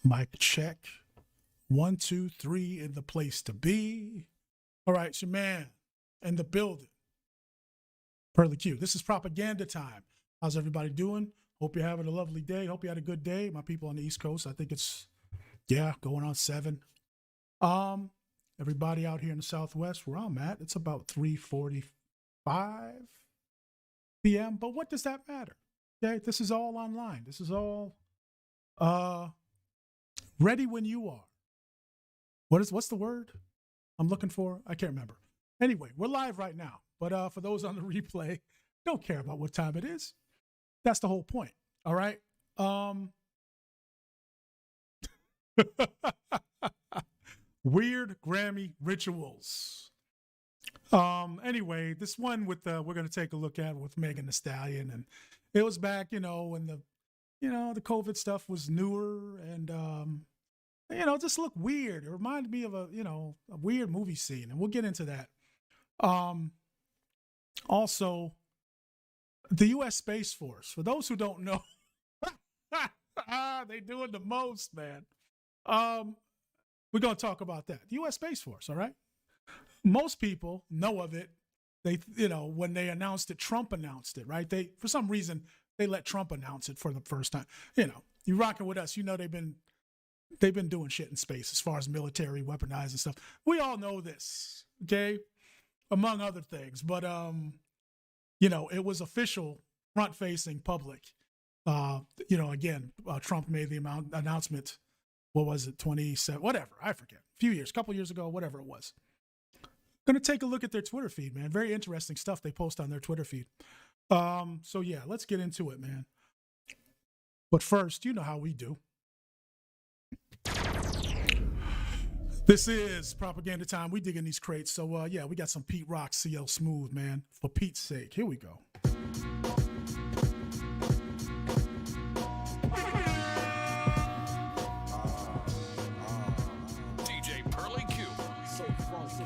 Mic check. 1, 2, 3 in the place to be. All right, it's your man in the building. Pearly Q. This is propaganda time. How's everybody doing? Hope you're having a lovely day. Hope you had a good day. My people on the East Coast, I think it's, going on 7. Everybody out here in the Southwest, where I'm at, it's about 3:45 p.m. But what does that matter? Okay, this is all online. This is all ready when you are. What's the word I'm looking for? I can't remember. Anyway, we're live right now. But for those on the replay, don't care about what time it is. That's the whole point. All right. Weird Grammy rituals. Anyway, this one with we're going to take a look at with Megan Thee Stallion, and it was back, when the COVID stuff was newer and just looked weird. It reminded me of a weird movie scene, and we'll get into that. Also, the U.S. Space Force. For those who don't know, they doing the most, man. We're going to talk about that. The U.S. Space Force, all right? Most people know of it. They, when they announced it, Trump announced it, right? For some reason, they let Trump announce it for the first time. You rocking with us. They've been doing shit in space as far as military, weaponized and stuff. We all know this, okay? Among other things. But, it was official, front-facing public. Trump made the announcement, what was it, 27, whatever, I forget. A couple years ago, whatever it was. Going to take a look at their Twitter feed, man. Very interesting stuff they post on their Twitter feed. Let's get into it, man. But first, you know how we do. This is propaganda time. We dig in these crates. So, we got some Pete Rock, CL Smooth, man. For Pete's sake. Here we go. DJ Pearly Q. So funky.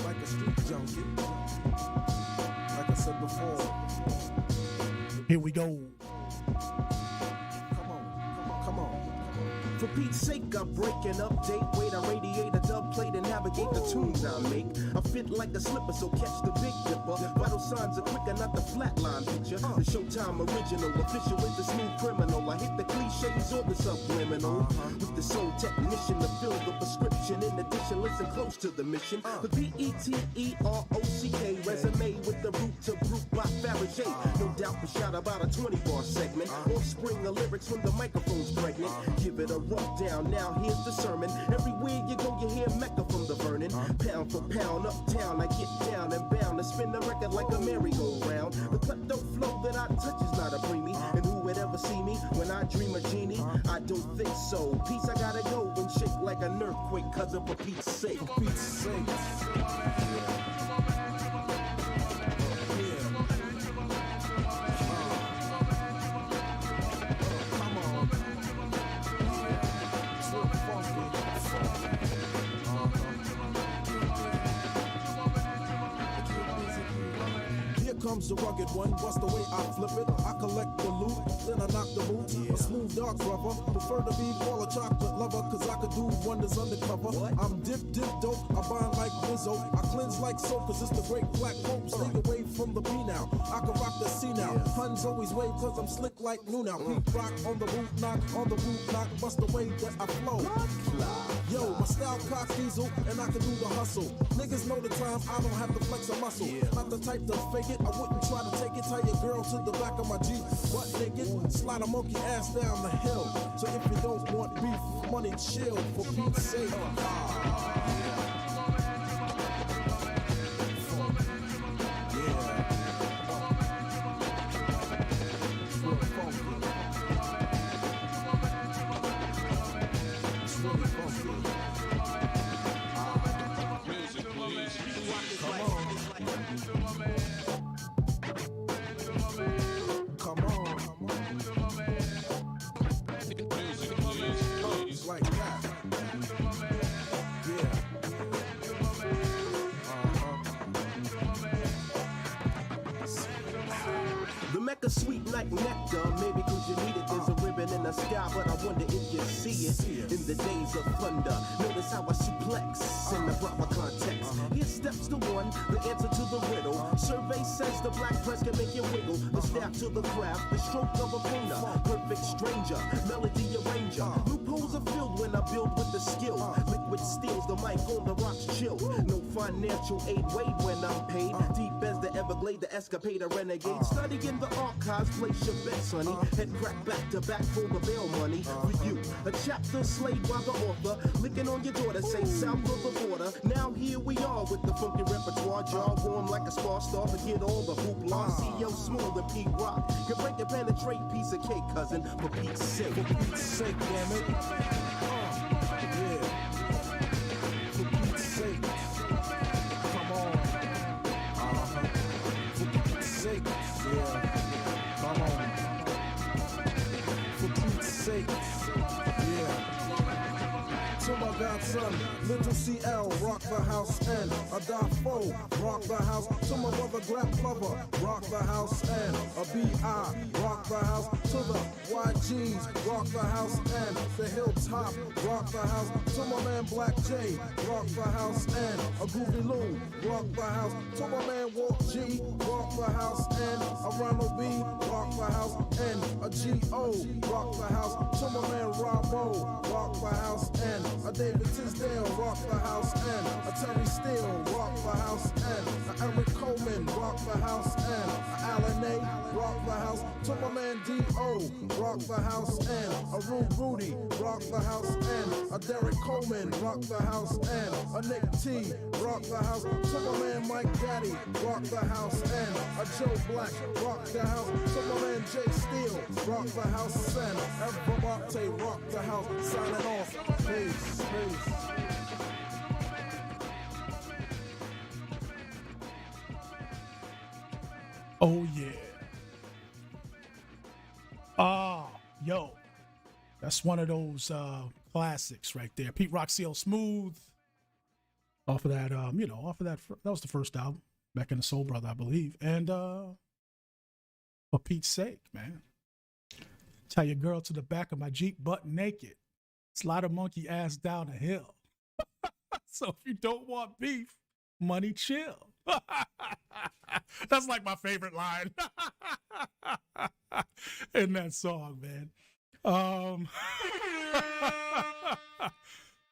Like a street junkie. Like I said before. Here we go. Come on. For Pete's sake, I'm breaking update. Wait, I radiate a dub plate and navigate the tunes I make. I fit like a slipper, so catch the big dipper. Vital signs are quicker, not the flatline picture. The Showtime original, official with the smooth criminal. I hit the cliches or the subliminal. With the soul technician to fill the prescription. In addition, listen close to the mission. The BETEROCK resume with the root to brute by Fabergé. No doubt we shot about a 20-bar segment. Offspring of lyrics when the microphone's pregnant. Give it a rough down, now here's the sermon. Everywhere you go, you hear Mecca from the Vernon. Pound for pound, uptown, I get down and bound to spin the record like a merry-go-round. The cutthroat flow that I touch is not a preemie. And who would ever see me when I dream a genie? I don't think so. Peace, I gotta go and shake like an earthquake, cousin, for Pete's sake. For Pete's sake. Comes the rugged one, what's the way I flip it? I collect the loot, then I knock the moves. A smooth dark brother, prefer to be all a chocolate lover, cause I could do wonders undercover. I'm dip dope, I bind like Rizzo. I cleanse like soap, cause it's the great black hope. Stay away from the B now, I can rock the C now. Puns always wave, cause I'm slick like new now. Pete rock on the root knock, bust the way that I flow. Yo, my style cock diesel, and I can do the hustle. Niggas know the time, I don't have to flex a muscle. Not the type to fake it, I wouldn't try to take it. Tie your girl to the back of my Jeep, butt naked. Slide a monkey ass down the hill. So if you don't want beef, money chill, for Pete's sake. Like that. Yeah. Mecca sweet like nectar. Maybe cause you need it. There's a ribbon in the sky, but I wonder if you see it. In the days of thunder, notice how I suplex in the proper context. Here steps the one, the answer to the riddle. Survey says the black press can make you wiggle. The staff to the craft, the stroke of a pruner. Perfect stranger, melody arranger. Loopholes are filled when I build with the skill. Liquid steals the mic on the rocks chill. No financial aid wait when I'm paid. Deep as the Everglade, the escapade, a renegade. Study in the archives, place your bets, honey. Head crack back to back for the bail money. For you, a chapter slayed by the author. Licking on your daughter, say south of the border. Now here we are with the funky repertoire. Jaw warm like a spark star. Forget all the hoopla. CEO Smooth and Pete Rock. Can break and penetrate, piece of cake, cousin. For Pete's sake. For Pete's sake, damn it. Yeah. For Pete's sake. Come on. For Pete's sake. Yeah. Come on. For Pete's sake. Yeah. To my godson, little CL, rock the house, and a Dafo, rock the house. To my brother Glap Lover, rock the house, and a BI, rock the house. To the YGs, rock the house, and the Hilltop, rock the house. To my man Black J, rock the house, and a Groovy Lou, rock the house. To my man Walt G, rock the house, and a Ronald B, rock the house, and a G.O., rock the house. To my man Ramo, rock the house, and a David Tisdale, rock the house, and a Terry Steele, rock the house, and a Eric Coleman, rock the house, and a Alan A, rock the house. To my man D.O., rock the house, and a Rudy, rock the house, and a Derek Coleman, rock the house, and a Nick T, rock the house. To my man Mike Daddy, rock the house, and a Joe Black, rock the house. To my man Jay Steele, rock the house, and Evermarte, rock the house. Signing off. Peace. Oh yeah. Yo. That's one of those classics right there. Pete Rock CL Smooth. Off of that, that was the first album back in the Soul Brother, I believe. And for Pete's sake, man. Tie your girl to the back of my Jeep butt naked. Slide a monkey ass down a hill. So if you don't want beef, money chill. That's like my favorite line in that song, man.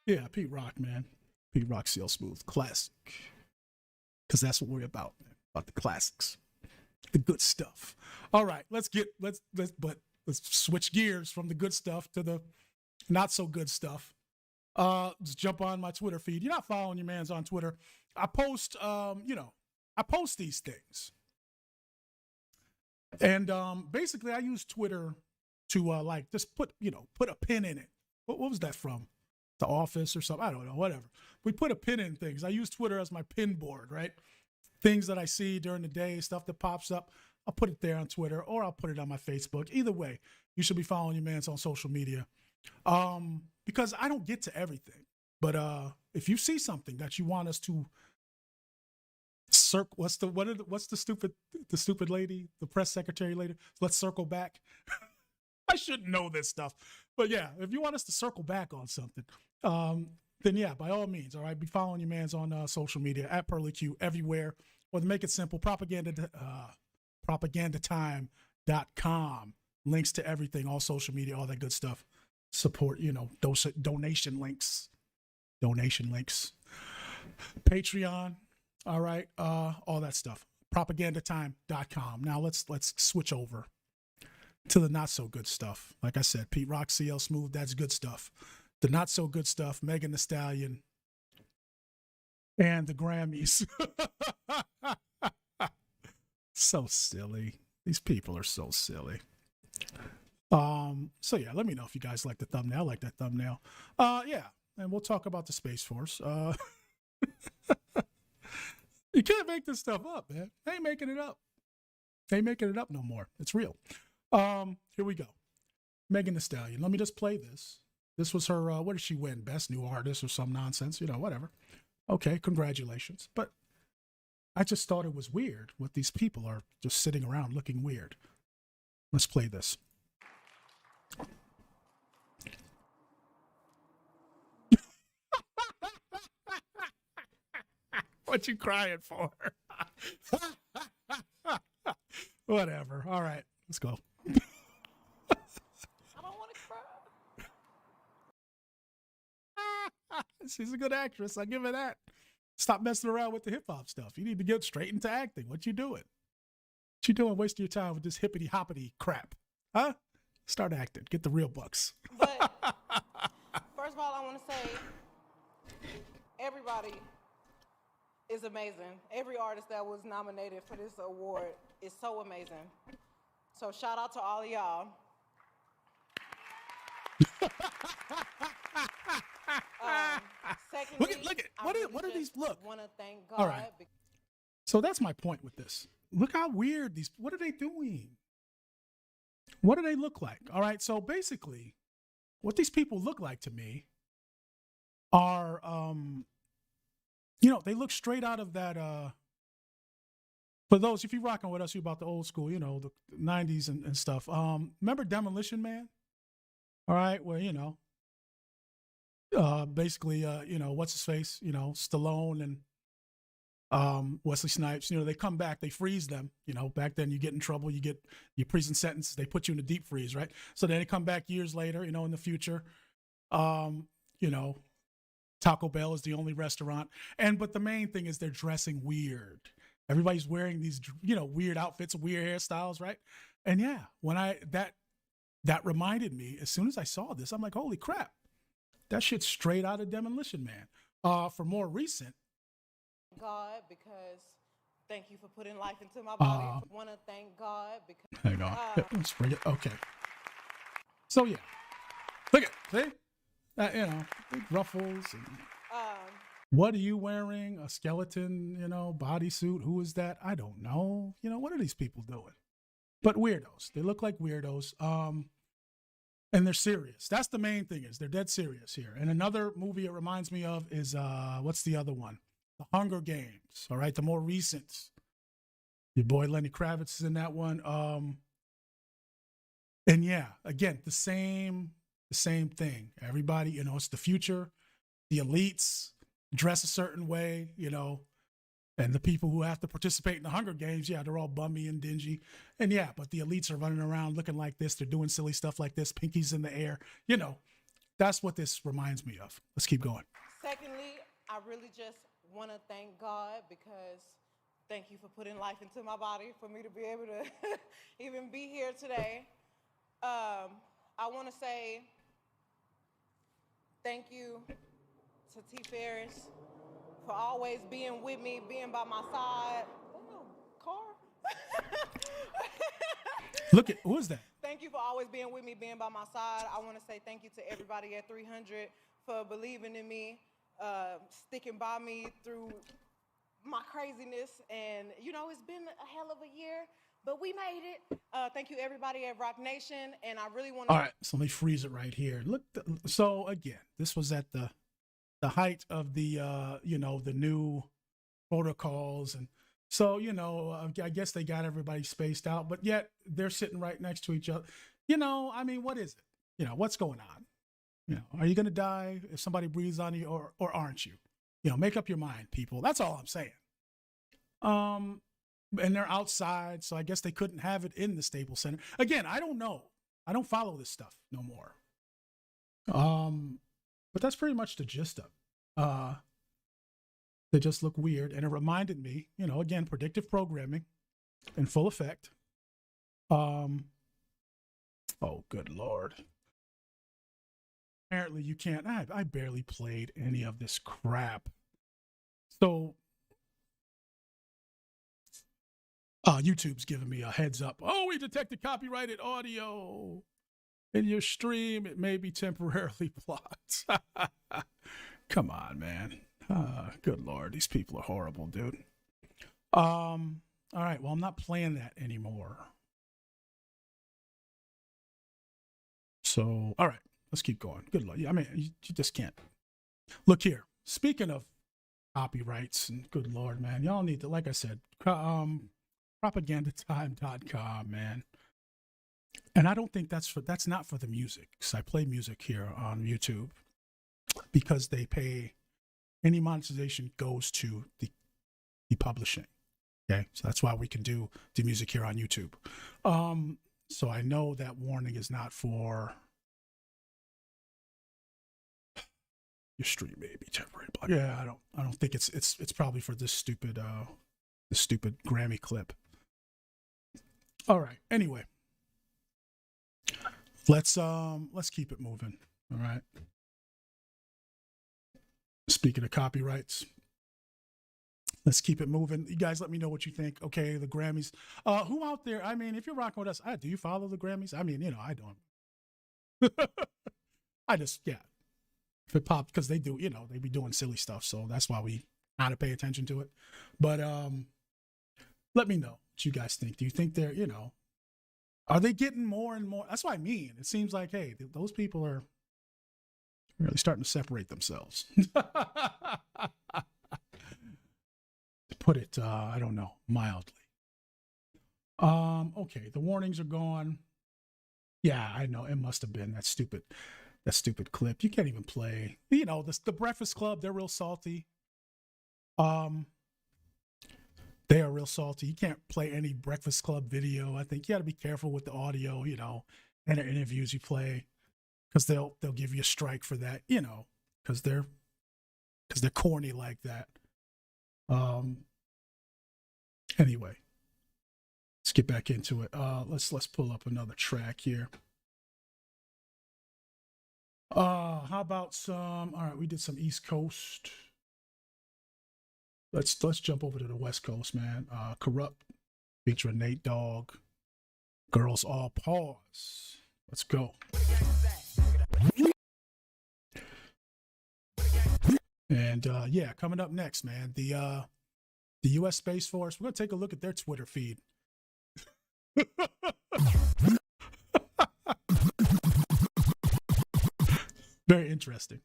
Yeah, Pete Rock, man. Pete Rock CL Smooth. Classic. Because that's what we're about, man. About the classics. The good stuff. All right, let's switch gears from the good stuff to the not so good stuff. Just jump on my Twitter feed. You're not following your man's on Twitter. I post, I post these things. And basically I use Twitter to just put a pin in it. What was that from? The Office or something? I don't know, whatever. We put a pin in things. I use Twitter as my pin board, right? Things that I see during the day, stuff that pops up, I'll put it there on Twitter or I'll put it on my Facebook. Either way, you should be following your man's on social media. Because I don't get to everything. But if you see something that you want us to what's the stupid lady, the press secretary lady? Let's circle back. I shouldn't know this stuff. But yeah, if you want us to circle back on something, then yeah, by all means, all right, be following your man's on social media at Pearly Q everywhere. Or to make it simple, propagandatime.com. Links to everything, all social media, all that good stuff. Support, those donation links. Patreon, all right, all that stuff. Propagandatime.com. Now let's switch over to the not so good stuff. Like I said, Pete Rock, CL Smooth, that's good stuff. The not so good stuff, Megan Thee Stallion and the Grammys. So silly. These people are so silly. So yeah, let me know if you guys like the thumbnail. I like that thumbnail. Yeah, and we'll talk about the Space Force. You can't make this stuff up, man. They ain't making it up. They ain't making it up no more. It's real. Here we go. Megan Thee Stallion. Let me just play this. This was her, what did she win? Best New Artist or some nonsense, whatever. Okay, congratulations. But I just thought it was weird what these people are just sitting around looking weird. Let's play this. What you crying for? Whatever. All right, let's go. I don't want to cry. She's a good actress. I give her that. Stop messing around with the hip hop stuff. You need to get straight into acting. What you doing? What you doing? Wasting your time with this hippity hoppity crap, huh? Start acting. Get the real bucks. But first of all, I want to say everybody is amazing. Every artist that was nominated for this award is so amazing. So shout out to all of y'all. Secondly, Look at what are these? Look. Want to thank God. All right. So that's my point with this. Look how weird these. What are they doing? What do they look like? All right. So basically, what these people look like to me are, they look straight out of that. For those, if you're rocking with us, you about the old school, the 90s and stuff. Remember Demolition Man? All right, where basically, what's his face? Stallone and Wesley Snipes. They come back, they freeze them. Back then you get in trouble, you get your prison sentence, they put you in a deep freeze, right? So then they come back years later, in the future. Taco Bell is the only restaurant, but the main thing is they're dressing weird. Everybody's wearing these, weird outfits, weird hairstyles, right? And yeah, when that reminded me, as soon as I saw this, I'm like, holy crap, that shit's straight out of Demolition Man. For more recent, God, because thank you for putting life into my body. Want to thank God because. Hang on, let's bring it. Okay. So yeah, look at see, big ruffles. And, what are you wearing? A skeleton, bodysuit? Who is that? I don't know. What are these people doing? But weirdos. They look like weirdos. And they're serious. That's the main thing is they're dead serious here. And another movie it reminds me of is, what's the other one? The Hunger Games. All right. The more recent. Your boy Lenny Kravitz is in that one. And yeah, again, the same thing. Everybody, it's the future, the elites dress a certain way, and the people who have to participate in the Hunger Games, yeah, they're all bummy and dingy. And yeah, but the elites are running around looking like this. They're doing silly stuff like this, pinkies in the air. That's what this reminds me of. Let's keep going. Secondly, I really just want to thank God because thank you for putting life into my body for me to be able to even be here today. I want to say thank you to T. Ferris for always being with me, being by my side. Oh, car. Look at, who is that? Thank you for always being with me, being by my side. I want to say thank you to everybody at 300 for believing in me, sticking by me through my craziness. And, it's been a hell of a year, but we made it. Thank you, everybody at Rock Nation. And I really want to... All right, so let me freeze it right here. Look, so again, this was at the height of the, the new protocols. And so, I guess they got everybody spaced out, but yet they're sitting right next to each other. What is it? What's going on? Are you going to die if somebody breathes on you or aren't you? Make up your mind, people. That's all I'm saying. And they're outside, so I guess they couldn't have it in the Staples Center. Again, I don't know. I don't follow this stuff no more. But that's pretty much the gist of it. They just look weird. And it reminded me, again, predictive programming in full effect. Oh, good Lord. Apparently you can't. I barely played any of this crap. So YouTube's giving me a heads up. Oh, we detected copyrighted audio in your stream. It may be temporarily blocked. Come on, man. Good Lord. These people are horrible, dude. All right. Well, I'm not playing that anymore. So, all right. Let's keep going. Good Lord. Yeah, you just can't. Look here. Speaking of copyrights, and good Lord, man, y'all need to, like I said, propagandatime.com, man. And I don't think that's not for the music, because I play music here on YouTube, because they pay, any monetization goes to the publishing. Okay, so that's why we can do the music here on YouTube. So I know that warning is not for your stream, maybe temporary block. Yeah, I don't think it's probably for this stupid Grammy clip. All right. Anyway, let's keep it moving. All right. Speaking of copyrights, let's keep it moving. You guys let me know what you think. Okay, the Grammys. Who out there? I mean, if you're rocking with us, do you follow the Grammys? I mean, I don't. I just, yeah. If it popped, because they do, they be doing silly stuff. So that's why we kind of pay attention to it. But let me know what you guys think. Do you think they're, are they getting more and more? That's what I mean. It seems like, hey, those people are really starting to separate themselves. To put it, I don't know, mildly. Okay, the warnings are gone. Yeah, I know, it must have been that stupid clip. You can't even play. The Breakfast Club, they're real salty. They are real salty. You can't play any Breakfast Club video. I think you got to be careful with the audio, and the interviews you play, because they'll give you a strike for that, because they're corny like that. Anyway, let's get back into it. Let's pull up another track here. How about some? All right, we did some East Coast. Let's jump over to the West Coast, man. Corrupt featuring Nate Dogg. Girls All Pause. Let's go. And yeah, coming up next, man, the U.S. Space Force. We're gonna take a look at their Twitter feed. Very interesting.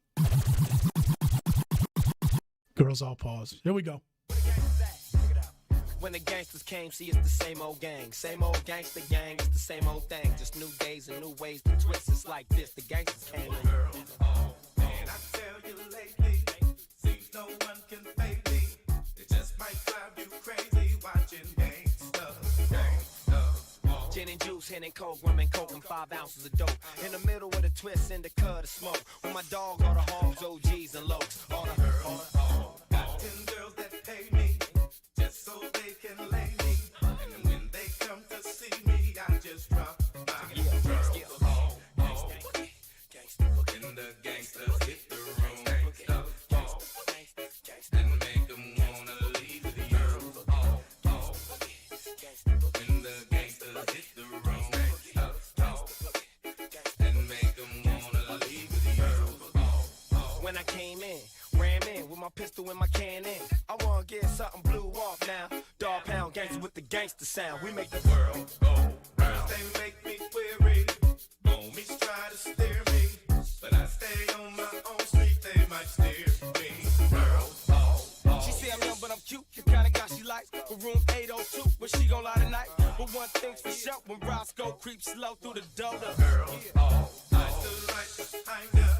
Girls All Pause. Here we go. When the gangsters came, see it's the same old gangster gang, it's the same old thing. Just new days and new ways to twist. It's like this, the gangsters came in. Oh, man, I tell you lately, seems no one can fade me. It just might drive you crazy watching gangsters. Gin and juice, hen and coke, rum and coke, and 5 ounces of dope. In the middle with a twist and the cut of smoke. With my dog, all the hogs, OGs, and lokes. All the girls, got 10 girls that pay me just so they can lay me. And when they come to see me, I just drop my girls. And the gangsters hit the room. And make them wanna leave the girls. When the gangsters hit the room. And make them wanna leave the girls. when I came in, ram in with my pistol and my cannon. I wanna get something blew off now. Dog pound gangster with the gangster sound. We make the world go round. They make me query. Homies try to steer me, but I stay on my own street. They might steer me. Girls, She say I'm young, but I'm cute. The kind of guy she likes. But room 802, where she gon' lie tonight. But one thing's for sure, when Roscoe creeps slow through the door. The girls, I stood right behind her.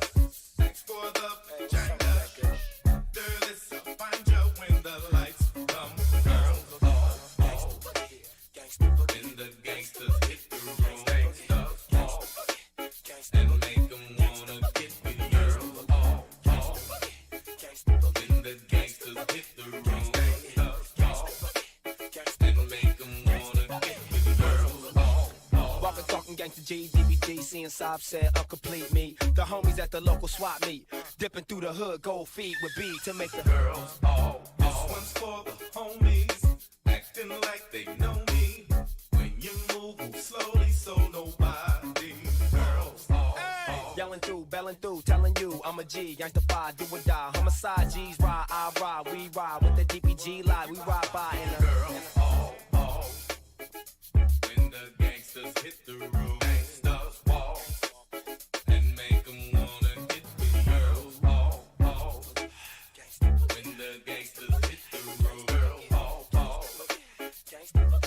Thanks for the vagina. Girl, it's a find you when the lights come. Girls, when the gangsters hit the room. And make them wanna get with girls. When the gangsters hit the room. And make them wanna get with girls. walking, talking gangster G, DVD, seeing Sob said, complete me. The homies at the local swap meet, dipping through the hood, gold feet with B to make the Girls, this one's for the homies, acting like they know me. When you move slowly, so nobody. Girls, yelling through, belling through, telling you I'm a G, gangsta five, do or die. Homicide G's ride, I ride, we ride with the DPG lie, we ride by in the girls, when the gangsters hit the room, gangsters walk and make them wanna get with girls. When the gangsters hit the room, girls,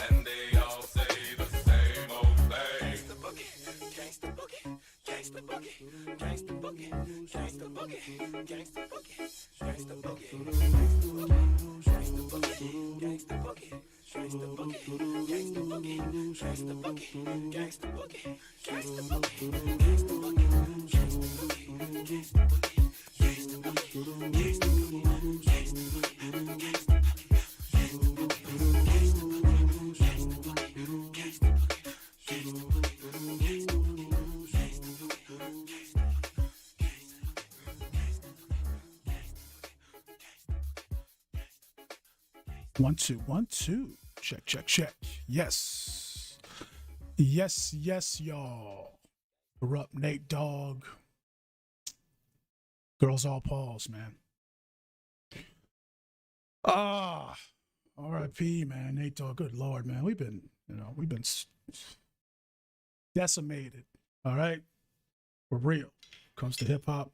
and they all say the same old thing. One, two, 1, 2. Check, check, check. Yes. Yes, yes, y'all. Corrupt Nate Dogg. Girls all pause, man. R.I.P., man. Nate Dogg, good Lord, man. We've been decimated. All right? For real. Comes to hip hop.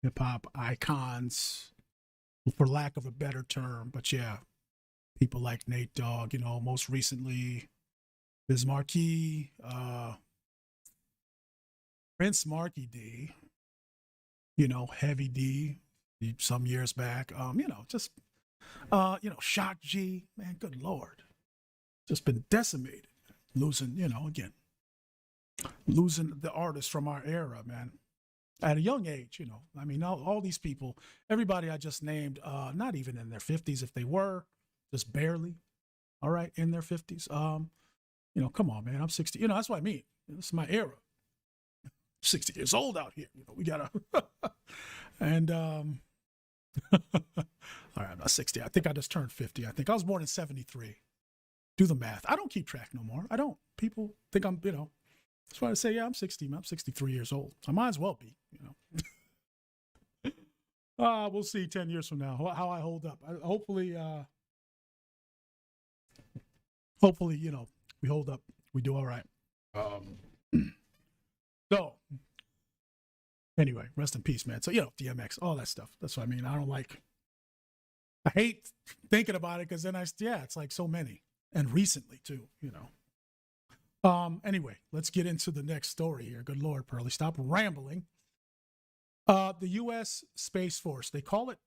Hip hop icons, for lack of a better term. But yeah, people like Nate Dogg, most recently, Biz Markie, Prince Markie D, Heavy D, some years back. Shock G, man, good Lord. Just been decimated. Losing the artists from our era, man. At a young age, all these people, everybody I just named, not even in their 50s, if they were, just barely, all right, in their 50s. Come on, man, I'm 60. That's what I mean. This is my era. 60 years old out here. We gotta, and all right, I'm not 60. I think I just turned 50. I think I was born in 73. Do the math. I don't keep track no more. I don't. People think I'm, that's why I say, yeah, I'm 60. I'm 63 years old. I might as well be, We'll see 10 years from now how I hold up. Hopefully, we hold up. We do all right. So, anyway, rest in peace, man. So, DMX, all that stuff. That's what I mean. I hate thinking about it because then it's like so many. And recently, too, Anyway, let's get into the next story here. Good Lord, Pearly, stop rambling. The U.S. Space Force, they call it,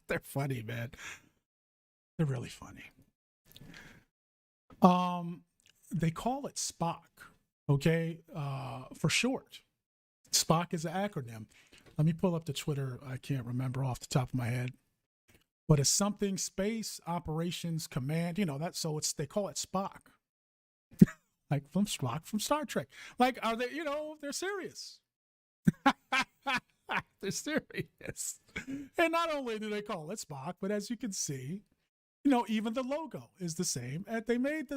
they're funny, man. They're really funny. They call it SPOC, okay, for short. SPOC is an acronym. Let me pull up the Twitter. I can't remember off the top of my head. But it's something Space Operations Command, they call it SPOC. Like from Spock from Star Trek. Like, are they, they're serious. They're serious. And not only do they call it Spock, but as you can see, even the logo is the same. And they made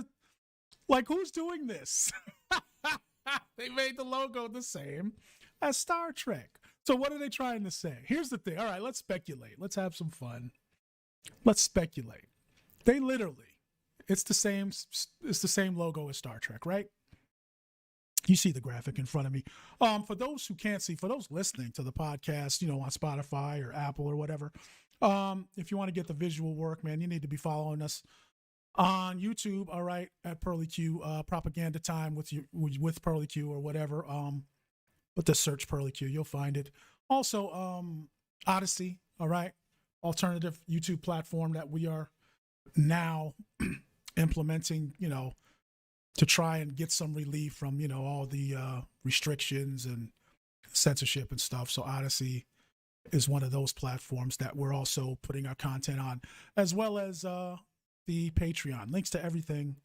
who's doing this? They made the logo the same as Star Trek. So what are they trying to say? Here's the thing. All right, let's speculate. Let's have some fun. Let's speculate. They literally, it's the same logo as Star Trek, right? You see the graphic in front of me. For those who can't see, for those listening to the podcast, on Spotify or Apple or whatever, if you want to get the visual work, man, you need to be following us on YouTube, all right, at Pearly Q, Propaganda Time with Pearly Q or whatever. But just search Pearly Q, you'll find it. Also, Odyssey, all right, alternative YouTube platform that we are now implementing, to try and get some relief from, all the restrictions and censorship and stuff. So Odyssey is one of those platforms that we're also putting our content on, as well as the Patreon. Links to everything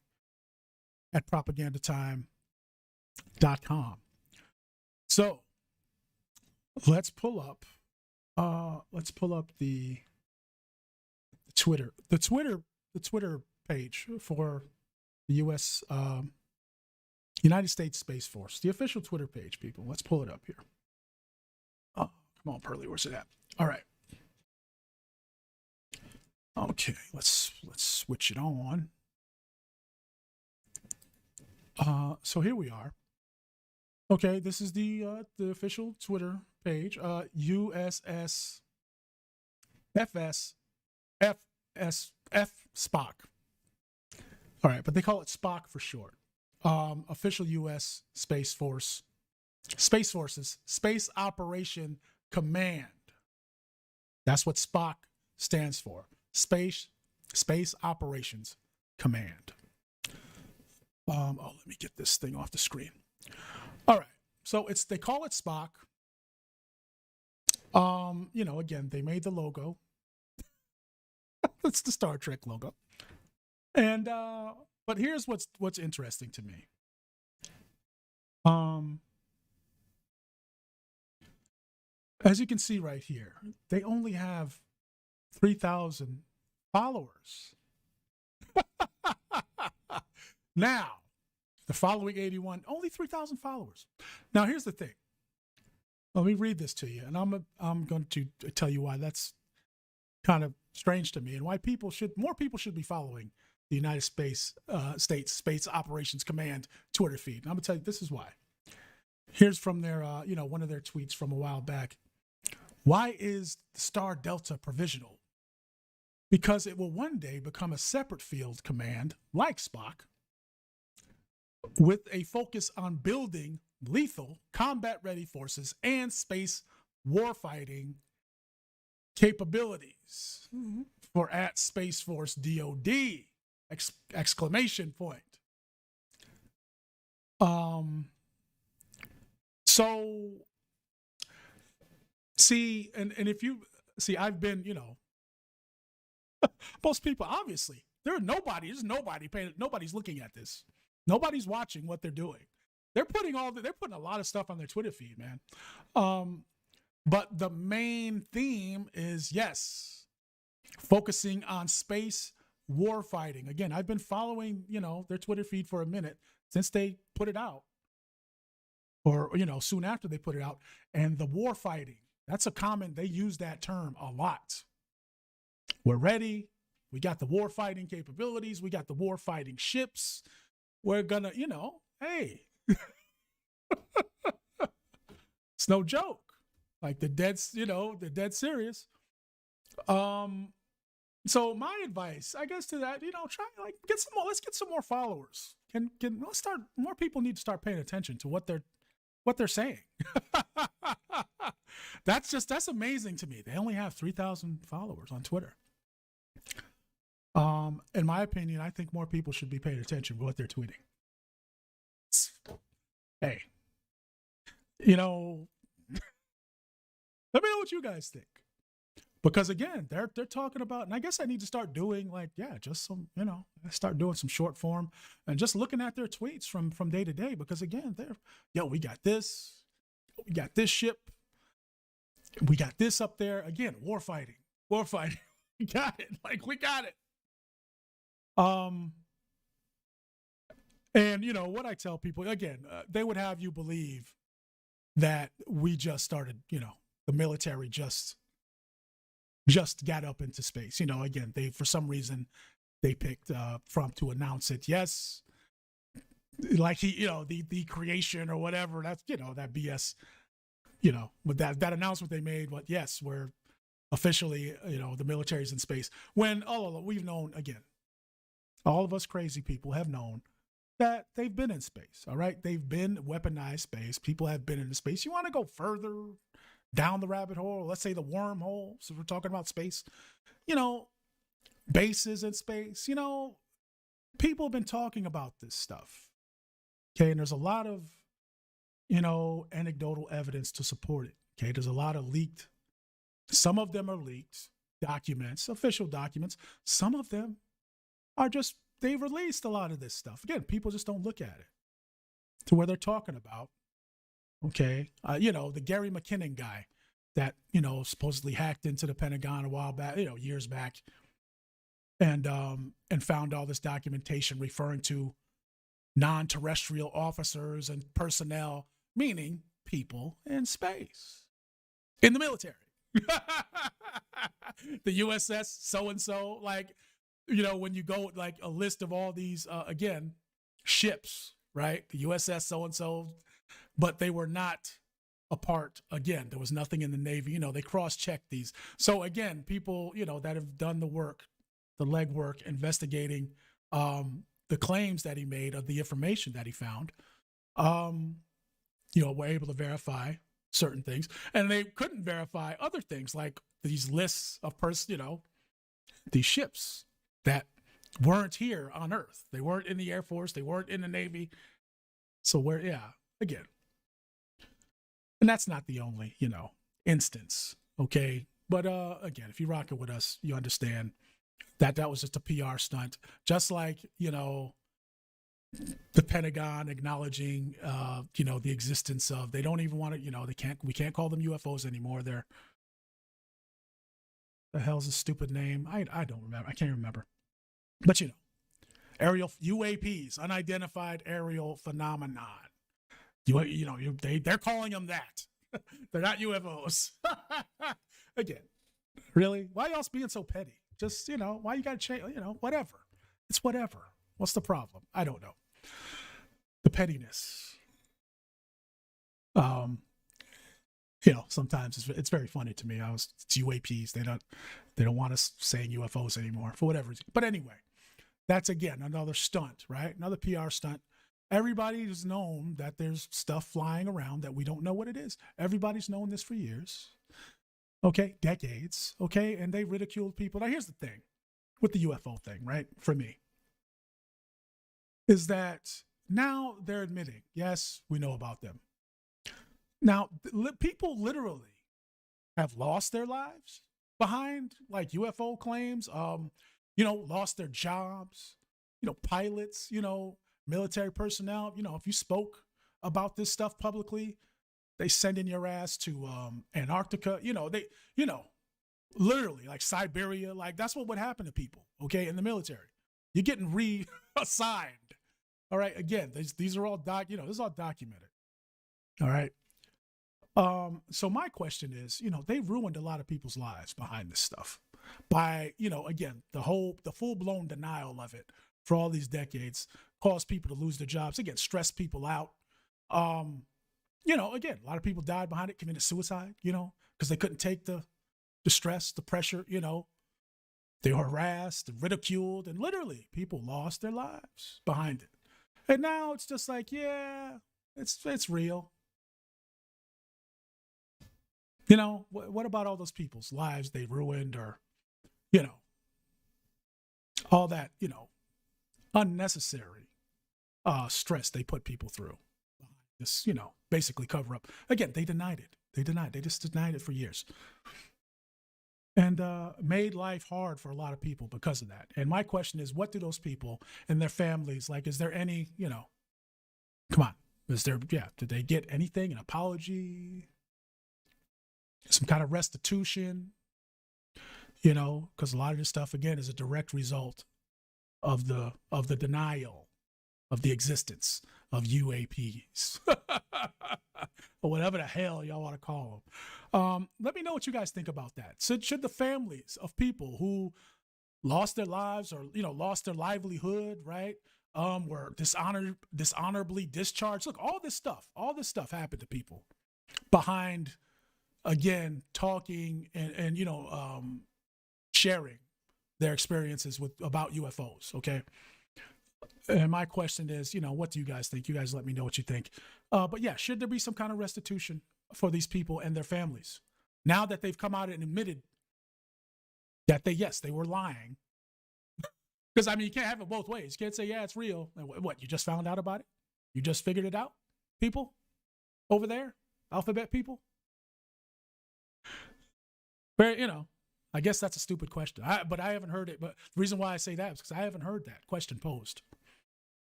at propagandatime.com. So let's pull up the Twitter page for the U.S. United States Space Force, the official Twitter page, people. Let's pull it up here. Oh, come on, Pearly, where's it at? All right. Okay, let's switch it on. So here we are. Okay, this is the official Twitter page. USS FSF Spock. All right, but they call it SPOC for short. Official U.S. Space Force Space Forces, Space Operation Command. That's what SPOC stands for. Space Operations Command. Let me get this thing off the screen. All right. So they call it SPOC. Again, they made the logo. It's the Star Trek logo. And but here's what's interesting to me. As you can see right here, they only have 3,000 followers. Now, the following 81, only 3,000 followers. Now, here's the thing. Let me read this to you, and I'm going to tell you why that's kind of strange to me and why more people should be following the United States Space Operations Command Twitter feed. And I'm going to tell you this is why. Here's from their, one of their tweets from a while back. Why is the Star Delta provisional? Because it will one day become a separate field command like SPOC with a focus on building lethal, combat-ready forces and space warfighting capabilities for at Space Force DOD! Exclamation point. So, see, and if you see, I've been, most people, obviously, there's nobody's looking at this. Nobody's watching what they're doing. They're putting a lot of stuff on their Twitter feed, man. But the main theme is, yes, focusing on space warfighting. Again, I've been following, their Twitter feed for a minute since they put it out. Or, soon after they put it out. And the warfighting, they use that term a lot. We're ready. We got the warfighting capabilities. We got the warfighting ships. We're gonna, hey. It's no joke. Like they're dead serious. So my advice, I guess, to that, try get some more. Let's get some more followers. More people need to start paying attention to what they're saying. That's amazing to me. They only have 3,000 followers on Twitter. In my opinion, I think more people should be paying attention to what they're tweeting. Hey, let me know what you guys think. Because again, they're talking about, and I guess I need to start doing just some, start doing some short form and just looking at their tweets from day to day. Because again, we got this ship, we got this up there. Again, warfighting. We got it. We got it. And what I tell people, again, they would have you believe that we just started, the military just got up into space. Again, for some reason, they picked Trump to announce it. Yes, like the creation or whatever. That's that BS. With that announcement they made. But yes, we're officially the military's in space. When we've known, again, all of us crazy people have known that they've been in space. All right, they've been weaponized space. People have been in space. You want to go further down the rabbit hole, let's say the wormhole, so we're talking about space, bases in space, people have been talking about this stuff. Okay, and there's a lot of, anecdotal evidence to support it. Okay, there's a lot of some of them are leaked documents, official documents. Some of them are they've released a lot of this stuff. Again, people just don't look at it to where they're talking about. Okay. The Gary McKinnon guy that, supposedly hacked into the Pentagon a while back, years back, and found all this documentation referring to non-terrestrial officers and personnel, meaning people in space, in the military. The USS so-and-so, when you go a list of all these, again, ships, right? The USS so-and-so, but they were not a part. Again, there was nothing in the Navy. They cross-checked these. So again, people, that have done the work, the legwork, investigating the claims that he made of the information that he found, were able to verify certain things, and they couldn't verify other things like these lists of these ships that weren't here on Earth. They weren't in the Air Force. They weren't in the Navy. So again. And that's not the only, instance. Okay. But again, if you're rocking with us, you understand that was just a PR stunt. Just like, the Pentagon acknowledging, the existence of, they don't even want to, we can't call them UFOs anymore. They're, the hell's a stupid name? I don't remember. I can't remember. But aerial UAPs, unidentified aerial phenomenon. They're calling them that. They're not UFOs. Again, really? Why y'all being so petty? Just, why you got to change, whatever. It's whatever. What's the problem? I don't know. The pettiness. Sometimes it's very funny to me. It's UAPs. They don't want us saying UFOs anymore for whatever reason. But anyway, that's again another stunt, right? Another PR stunt. Everybody has known that there's stuff flying around that we don't know what it is. Everybody's known this for years. Okay, decades. Okay, and they ridiculed people. Now here's the thing with the UFO thing, right? For me, is that now they're admitting, yes, we know about them. Now, people literally have lost their lives behind like UFO claims, lost their jobs, pilots, military personnel. If you spoke about this stuff publicly, they send in your ass to Antarctica. Literally like Siberia. Like that's what would happen to people, okay, in the military. You're getting reassigned. All right, again, these are all this is all documented. All right. So my question is, they've ruined a lot of people's lives behind this stuff by, again, the full-blown denial of it for all these decades, caused people to lose their jobs, again, stress people out. Again, a lot of people died behind it, committed suicide, because they couldn't take the stress, the pressure, they were harassed and ridiculed, and literally people lost their lives behind it. And now it's just like, yeah, it's real. What about all those people's lives they ruined, or, all that, unnecessary stress they put people through. This, basically cover up. Again, they denied it. They just denied it for years. And made life hard for a lot of people because of that. And my question is, what do those people and their families, like, is there any, come on, did they get anything, an apology? Some kind of restitution, because a lot of this stuff, again, is a direct result of the denial of the existence of UAPs, or whatever the hell y'all want to call them. Let me know what you guys think about that. Should the families of people who lost their lives or, lost their livelihood, right, were dishonorably discharged? Look, all this stuff happened to people behind, again, talking and sharing their experiences about UFOs, okay? And my question is, what do you guys think? You guys let me know what you think. But yeah, should there be some kind of restitution for these people and their families now that they've come out and admitted that they were lying? Because, you can't have it both ways. You can't say, yeah, it's real. What, you just found out about it? You just figured it out? People over there? Alphabet people? But, I guess that's a stupid question. But I haven't heard it. But the reason why I say that is because I haven't heard that question posed.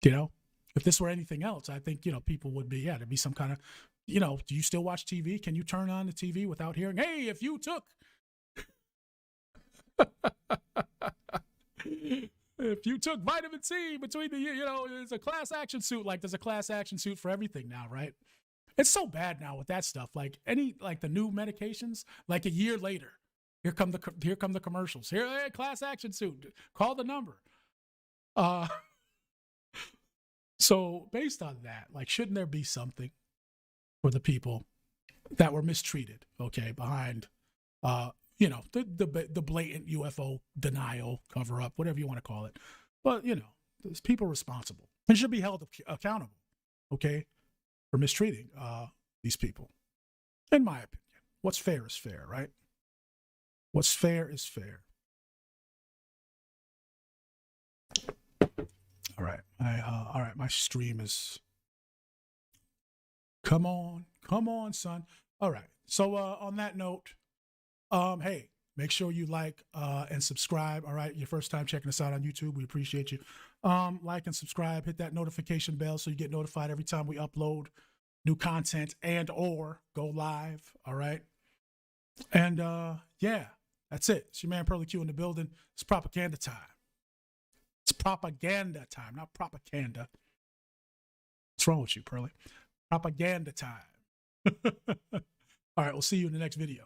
If this were anything else, I think, people would be, there'd be some kind of, do you still watch TV? Can you turn on the TV without hearing, hey, if you took, if you took vitamin C between it's a class action suit, like there's a class action suit for everything now, right? It's so bad now with that stuff. Like the new medications, like a year later, here come the commercials. Here, hey, class action suit. Call the number. So based on that, like, shouldn't there be something for the people that were mistreated? Okay, behind, the blatant UFO denial, cover up, whatever you want to call it. But there's people responsible and should be held accountable. Okay. for mistreating these people. In my opinion, what's fair is fair, right? What's fair is fair. All right, my stream is. Come on, son. All right. So on that note, hey, make sure you like and subscribe. All right, your first time checking us out on YouTube, we appreciate you. Like and subscribe. Hit that notification bell so you get notified every time we upload new content and or go live. All right. And yeah, that's it. It's your man Pearly Q in the building. It's propaganda time. It's propaganda time, not propaganda. What's wrong with you, Pearly? Propaganda time. All right, we'll see you in the next video.